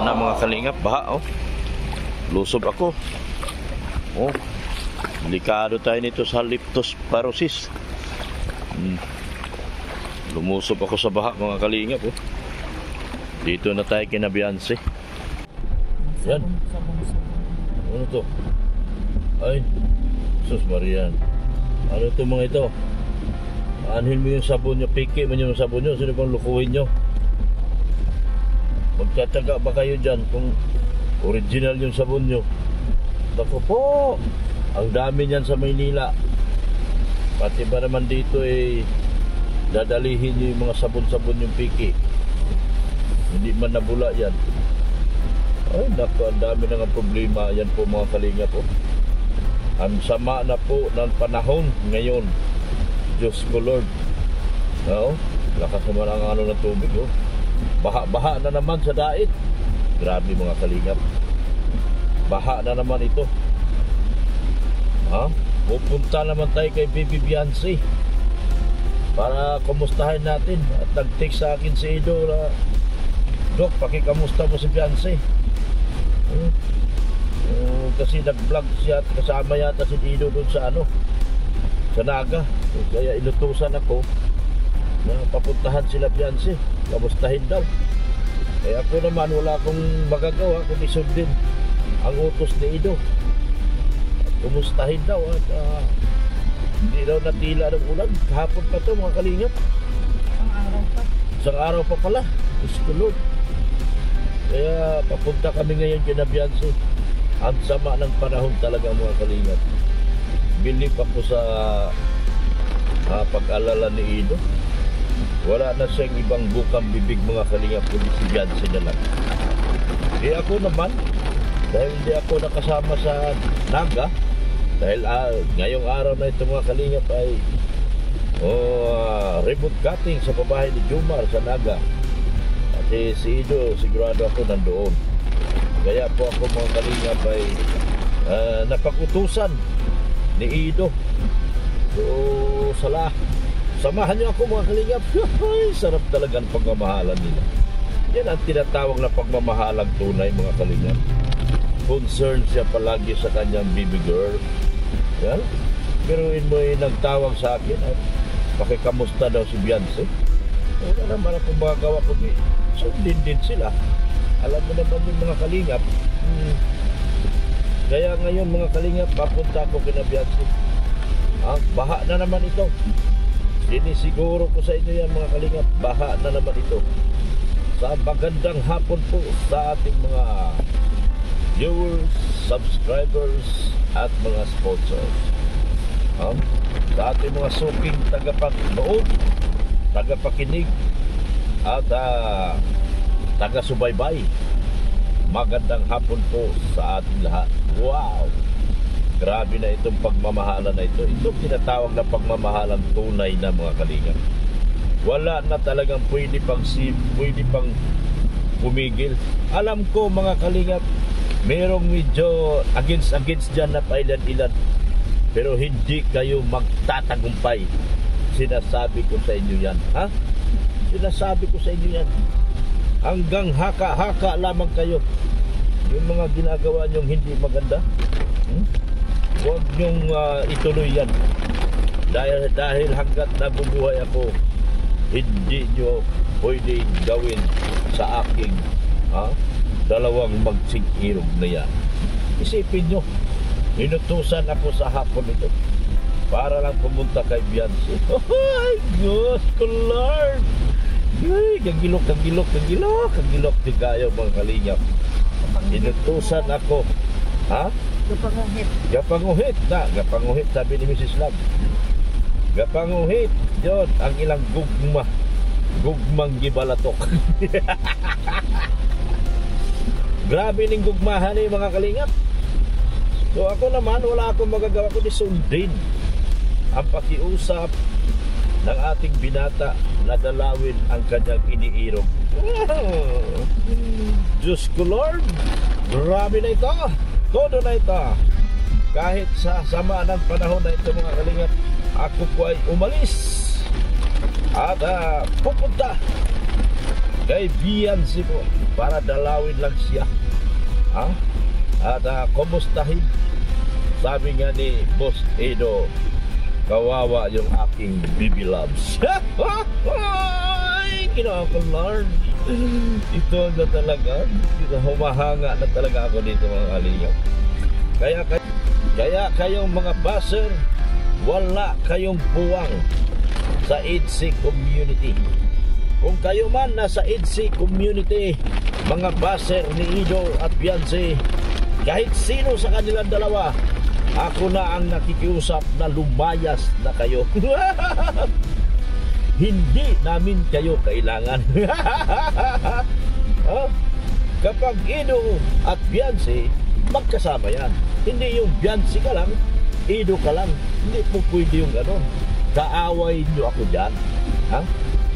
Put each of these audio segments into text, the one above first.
na mga kalingap, baha oh. Lusob ako. Oh. Delikado tayo nito sa leptospirosis. Lumusob ako sa baha mga kalingap oh. Dito na tayo kina Beyonce. Yan. Ano to? Ay, sus Marian. Ano to mga ito? Anhin mo yung sabon nyo, piki mo yung sabon nyo. Sino bang lukuhin nyo? Magtataga ba kayo dyan kung original yung sabon nyo? Naku po, ang dami niyan sa Maynila. Pati ba naman dito dadalihin nyo yung mga sabon-sabon yung piki. Hindi man nabula yan. Ay naku, ang dami na nga problema. Yan po mga kalinga po. Ang sama na po ng panahon ngayon. Diyos ko Lord. No? Lakas naman ang ano ng tubig oh. Baha na naman sa dait. Grabe mga kalingap. Baha na naman ito. Ha? Pupunta naman tayo kay Baby Beyonce para kumustahin natin. At nag-text sa akin si Ido na, Dok, pakikamusta mo si Beyonce. Kasi nag-vlog siya at kasama yata si Ido doon sa sa Naga. Kaya inutusan ako na papuntahan sila Beyonce. Kamustahin daw. Kaya ako naman wala akong magagawa kundi sundin ang utos ni Ido. At kumustahin daw at hindi daw natila ng ulan. Kahapon pa to mga kalingap. Ang araw pa. Isang araw pa pala. Diyos ko Lord. Kaya papunta kami ngayon kina Beyonce. Ang sama ng panahon talaga mga kalingap. Believe ako sa pag-alala ni Ido. Wala na siyang ibang bukang bibig mga kalingap kundi si Beyonce na lang. Ako naman, dahil hindi ako nakasama sa Naga, dahil ngayong araw na ito mga kalingap ay ribbon cutting sa pabahay ni Jumar sa Naga. At si Ido sigurado ako nandoon. Kaya po ako mga kalingap ay napag-utusan ni Ido. So samahan niyo ako mga kalingap. Ay, sarap talaga ang pagmamahalan nila. Yan ang tinatawag na pagmamahalang tunay mga kalingap. Concern siya palagi sa kanyang baby girl. Yan. Pero mo nagtawag sa akin at pakikamusta daw si Beyonce. Wala naman akong magagawa kundi sundin din sila. Alam mo naman yung mga kalingap. Kaya ngayon mga kalingap, papunta ako kina Beyonce. Baha na naman ito. Sinisiguro ko sa inyo yan mga kalingap. Baha na naman ito. Sa magandang hapon po sa ating mga viewers, subscribers at mga sponsors. Sa ating mga suking tagapanood, tagapakinig at taga-subaybay. Magandang hapon po sa ating lahat. Wow! Grabe na itong pagmamahalan na ito. Itong tinatawag na pagmamahalan tunay na mga kalingap. Wala na talagang pwede pang pumigil. Alam ko mga kalingap, merong medyo against dyan na pailan-ilan. Pero hindi kayo magtatagumpay. Sinasabi ko sa inyo yan. Ha? Sinasabi ko sa inyo yan. Hanggang haka-haka lamang kayo. Yung mga ginagawa nyong hindi maganda, huwag nyong ituloy yan. Dahil hanggat nabubuhay ako, hindi nyo pwede gawin sa aking dalawang magsing-irog na yan. Isipin nyo, inutusan ako sa hapon ito para lang pumunta kay Beyonce. Ay, Diyos ko Lord! Ay, kagilok di kayo mga kalingap. Inutusan ako. Gapanguhit sabi ni Mrs. Love. Gapanguhit yun ang ilang gugmang gibalatok. Grabe ning gugmahan mga kalingap. So ako naman wala akong magagawa kundi sundin ang pakiusap ng ating binata na dalawin ang kanyang iniirog. Diyos ko Lord, grabe na ito. Todo na ito. Kahit sa sama ng panahon na ito mga kalingap, ako po ay umalis at pupunta kay Beyonce po para dalawin lang siya. Ha? At kumustahin. Sabi nga ni Boss Edo, kawawa yung aking baby loves. Ay, kinakalarn. Ito na talaga. Humahanga na talaga ako dito mga kalingap. Kaya kayong mga baser, wala kayong buwang sa EDC community. Kung kayo man nasa EDC community, mga baser ni Ido at Beyonce, kahit sino sa kanilang dalawa, ako na ang nakikiusap na lumayas na kayo. Hindi namin kayo kailangan. Kapag Ido at Beyonce, magkasama yan. Hindi yung Beyonce ka lang, Ido ka lang. Hindi po pwede yung gano'n. Kaaway nyo ako dyan. Ha?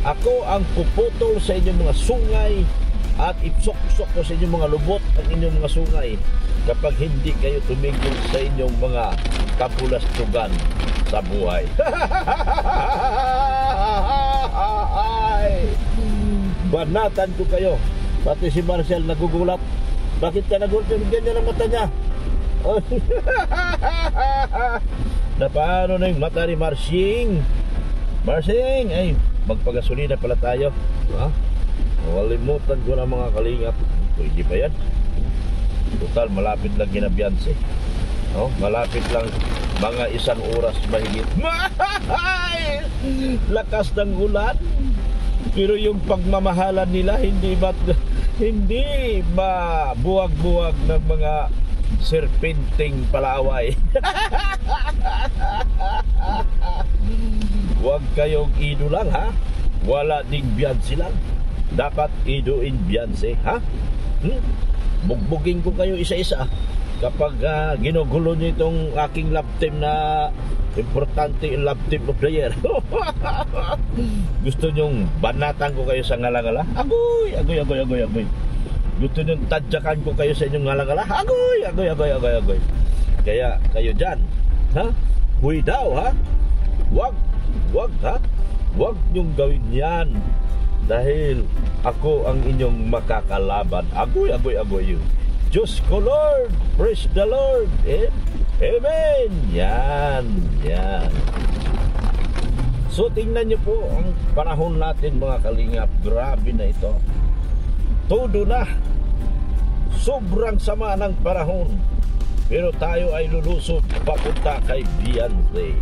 Ako ang puputol sa inyong mga sungay at ipsok-sok ko sa inyong mga lubot ang inyong mga sungay kapag hindi kayo tumigil sa inyong mga kapulastugan sa buhay. Banatan ko kayo. Pati si Marcel nagugulat. Bakit ka nagugulat? Ganyan ang mata niya. Na paano na yung mata ni Marcing? Marcing, ay magpagasolina pala tayo. Ha? Walimutan ko na mga kalingap. Pwede ba yan? Total, malapit lang ginabiyanse. Malapit lang mga 1 oras mahigit. Lakas ng ulan. Pero yung pagmamahalan nila hindi buwag-buwag ng mga serpenting palaaway. Huwag kayong Ido lang, ha? Wala ding Beyonce lang. Dapat Ido in Beyonce, ha? Bugbugin ko kayo isa-isa kapag ginugulo nyo itong aking love team na importante love team of the year. Gusto nyong banatan ko kayo sa ngala-ngala? Agoy! Gusto nyong tadyakan ko kayo sa inyong ngala-ngala? Agoy! Kaya kayo dyan, ha? Huy daw, ha? Wag, ha? Wag nyong gawin yan. Dahil ako ang inyong makakalaban. Agoy yun. Diyos ko Lord, praise the Lord. Amen. Yan. So tingnan nyo po ang panahon natin mga kalingap. Grabe na ito. Todo na. Sobrang sama ng panahon. Pero tayo ay lulusot papunta kay Beyonce.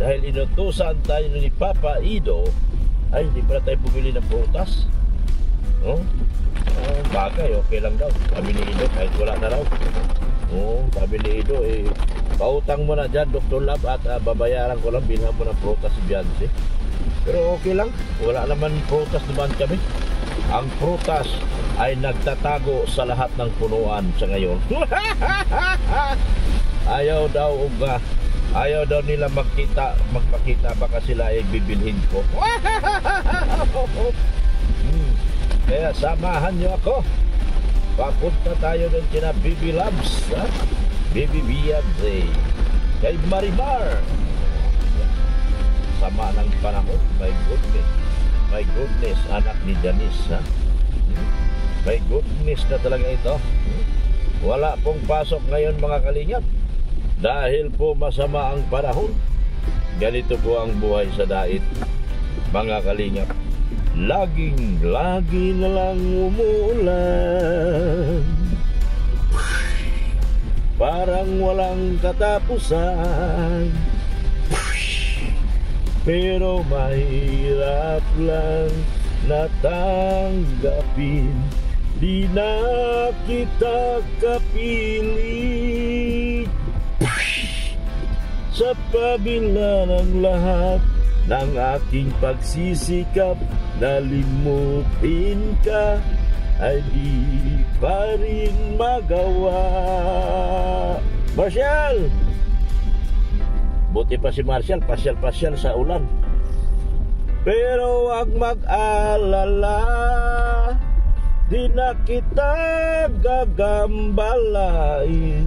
Dahil inutusan tayo ni Papa Ido, ay hindi pala tayo bumili ng prutas. Bagay, okay lang daw. Sabi ni Ido, kahit wala na raw. Sabi ni Ido, pautang mo na dyan, Dr. Lab, at babayaran ko lang, bilhan mo ng prutas si Beyonce. Pero okay lang, wala naman prutas naman kami. Ang prutas ay nagtatago sa lahat ng punuan sa ngayon. Ayaw daw nila magpakita, baka sila ay bibilhin ko. Kaya samahan nyo ako. Papunta tayo doon kina Baby Loves, ha? Baby Beyonce, kay Marimar. Sama ng panahon. My goodness, anak ni Janice, ha? My goodness na talaga ito. Wala pong pasok ngayon mga kalingap dahil po masama ang panahon. Ganito po ang buhay sa dait mga kalingap. Lagi na lang umuulan, parang walang katapusan. Pero mahirap lang natanggapin, di na kita kapiling. Sa kabila ng lahat ng aking pagsisikap, nalimutin ka, ay di pa rin magawa. Marshall! Buti pa si Marshall, pasyal-pasyal sa ulan. Pero wag mag-alala, di na kita gagambalain.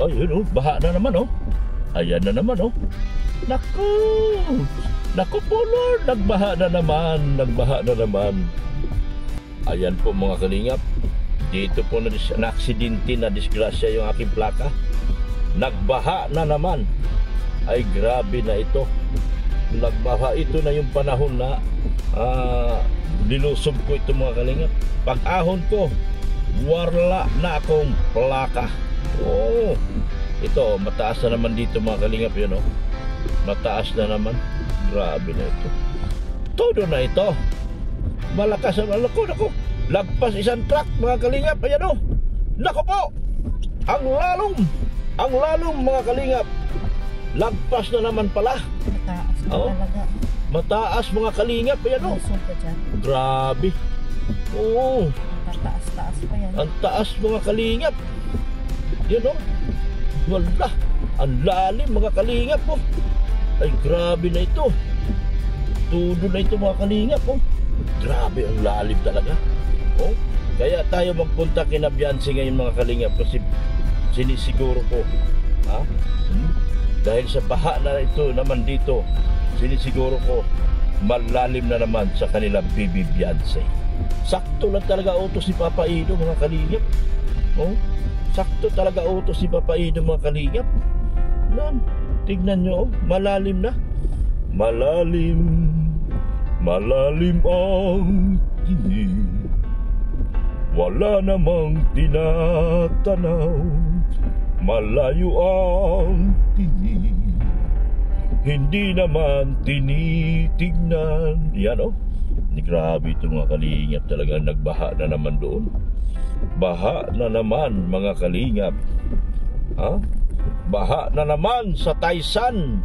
Ayun oh, baha na naman oh. Ayan na naman oh. Naku! Naku po Lord, nagbaha na naman, nagbaha na naman. Ayan po mga kalingap. Dito po na-aksidente na disgrasya yung aking plaka. Nagbaha na naman. Ay grabe na ito. Nagbaha, ito na yung panahon na nilusob ko ito mga kalingap. Pag ahon ko, wala na akong plaka. Oh, ito mataas na naman dito mga kalingap yun oh. Mataas na naman. Grabe na ito. Todo na ito. Malakas na malako. Naku. Lagpas isang truck mga kalingap. Ayan o. Naku po. Ang lalong mga kalingap. Lagpas na naman pala. Mataas na Oh. talaga. Mataas mga kalingap. Ayan o. Lusog ka dyan. Grabe. Oo. Tataas-taas pa yan. Ang taas mga kalingap. Yan o. Wala. Ang lalim mga kalingap o. Ay grabe na ito. Tudo na ito mga kalingap oh. Grabe ang lalim talaga oh. Kaya tayo magpunta kina Beyonce ngayon mga kalingap. Kasi sinisiguro ko dahil sa baha na ito naman dito, sinisiguro ko malalim na naman sa kanilang baby Beyonce. Sakto lang talaga utos si Papa Ido mga kalingap oh. Sakto talaga utos si Papa Ido mga kalingap. Nan, tignan nyo, malalim na. Malalim ang tinig. Wala namang tinatanaw. Malayo ang tinig. Hindi naman tinitignan. Yan o. Grabe ito mga kalingap. Talagang nagbaha na naman doon. Baha na naman mga kalingap. Baha na naman sa Taysan,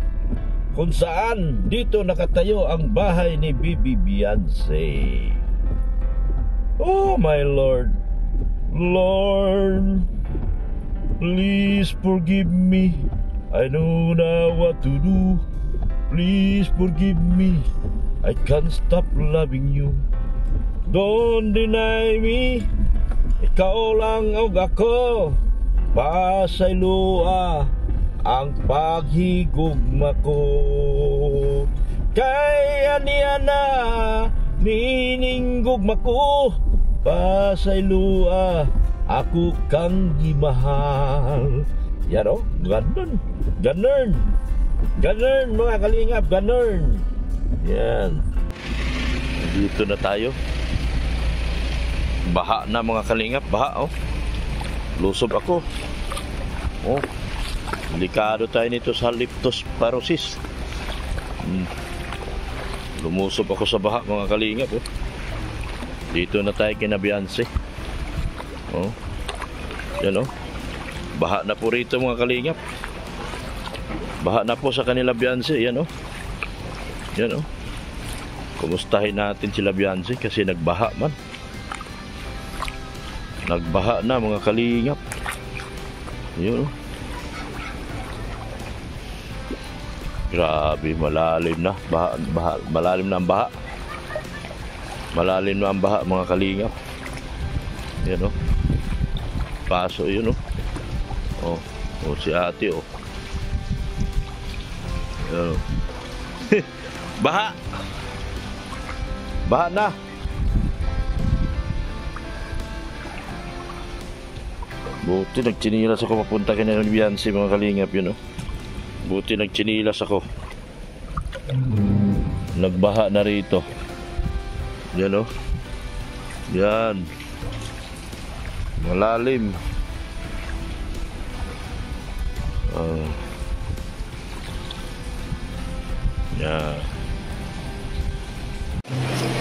kung saan dito nakatayo ang bahay ni Bibi Beyonce. Oh my Lord, Lord, please forgive me. I know now what to do. Please forgive me. I can't stop loving you. Don't deny me. Ikaw lang og ako. Pasaylua ang paghigugma ko. Kaya niya na nininggugma ko. Pasaylua ako kang gimahal. Yan o, ganun. Ganun mga kalingap, ganun. Yan. Dito na tayo. Baha na mga kalingap, baha oh. Lusob ako. Oh. Delikado tayo nito sa leptospirosis. Lumusob ako sa baha mga kalingap oh. Dito na tayo kina Beyonce. Oh. Yan oh. Baha na po rito mga kalingap. Baha na po sa kanila Beyonce. Yan oh. Yan oh. Kumustahin natin sila Beyonce kasi nagbaha man. Nagbaha na mga kalingap. Yun. Grabe, malalim na. Malalim na ang baha. Malalim na ang baha mga kalingap. Yan o. Paso yun o. O si ate o. Yan o. Baha. Baha na. Buti nagchinilas ako papunta kay na Beyonce mga kalingap yun oh. Buti nagchinilas ako. Nagbaha na rito. Yan oh. Yan. Malalim. Yan.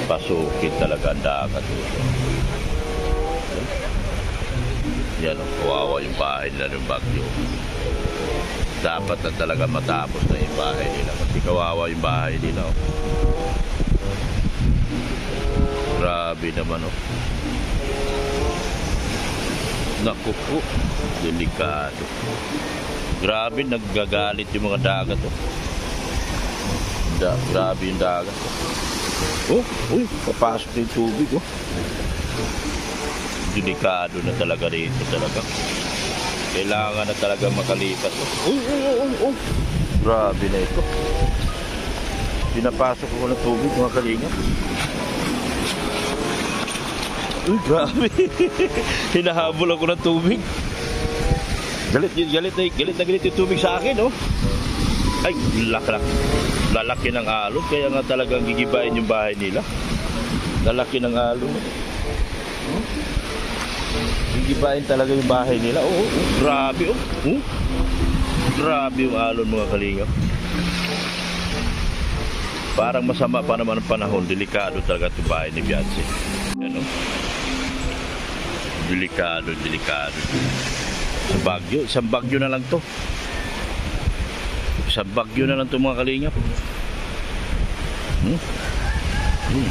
Pasukin talaga ang dagat dito. Yan o, kawawa yung bahay nila ng bagyo. Dapat na talaga matapos na yung bahay nila kasi kawawa yung bahay nila o. Grabe naman o. Naku po, delikado. Grabe, naggagalit yung mga dagat o. Grabe yung dagat o. Uy, papasok na yung tubig o. Delikado na talaga rito talaga. Kailangan na talaga makalipat. Grabe na ito. Pinapasok ko ng tubig mga kalingap. Uy, grabe. Hinahabol ako ng tubig. Galit yung tubig sa akin, oh. Ay, lalaki ng alon. Kaya nga talagang gigibayin yung bahay nila. Lalaki ng alon. Gigibayin talaga yung bahay nila. Grabe, oh. Grabe yung alon mga kalingap. Parang masama pa naman ang panahon. Delikado talaga itong bahay ni Beyonce. Ano? Delikado. Isang bagyo na lang to. Isang bagyo na lang to mga kalingap.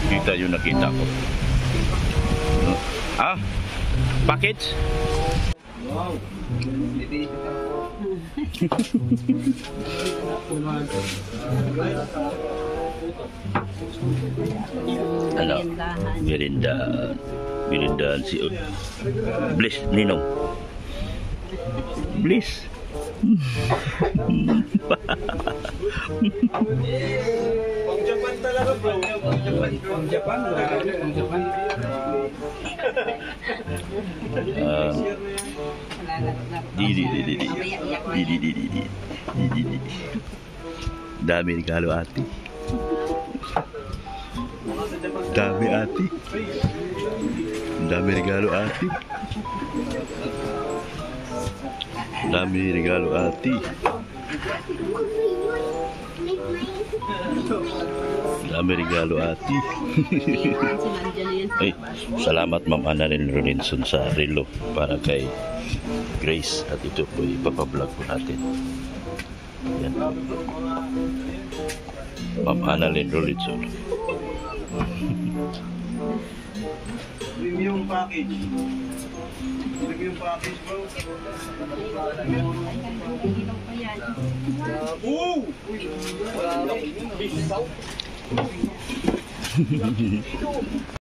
Kita yung nakita ko. Bakit? Wow. Ano? Merindahan si Bliss Ninong. Bliss. Pang Japan talaga bro. Pang Japan. Dami regalo ate. Dami ate. Dami regalo ate. Dami regalo ate. Dami regalo ate. Ay, salamat Ma'am Annalyn Rolinson sa relo para kay Grace at ito po ipapablog po natin. Yan. Ma'am Annalyn Rolinson. Premium package. Premium package bro. Wala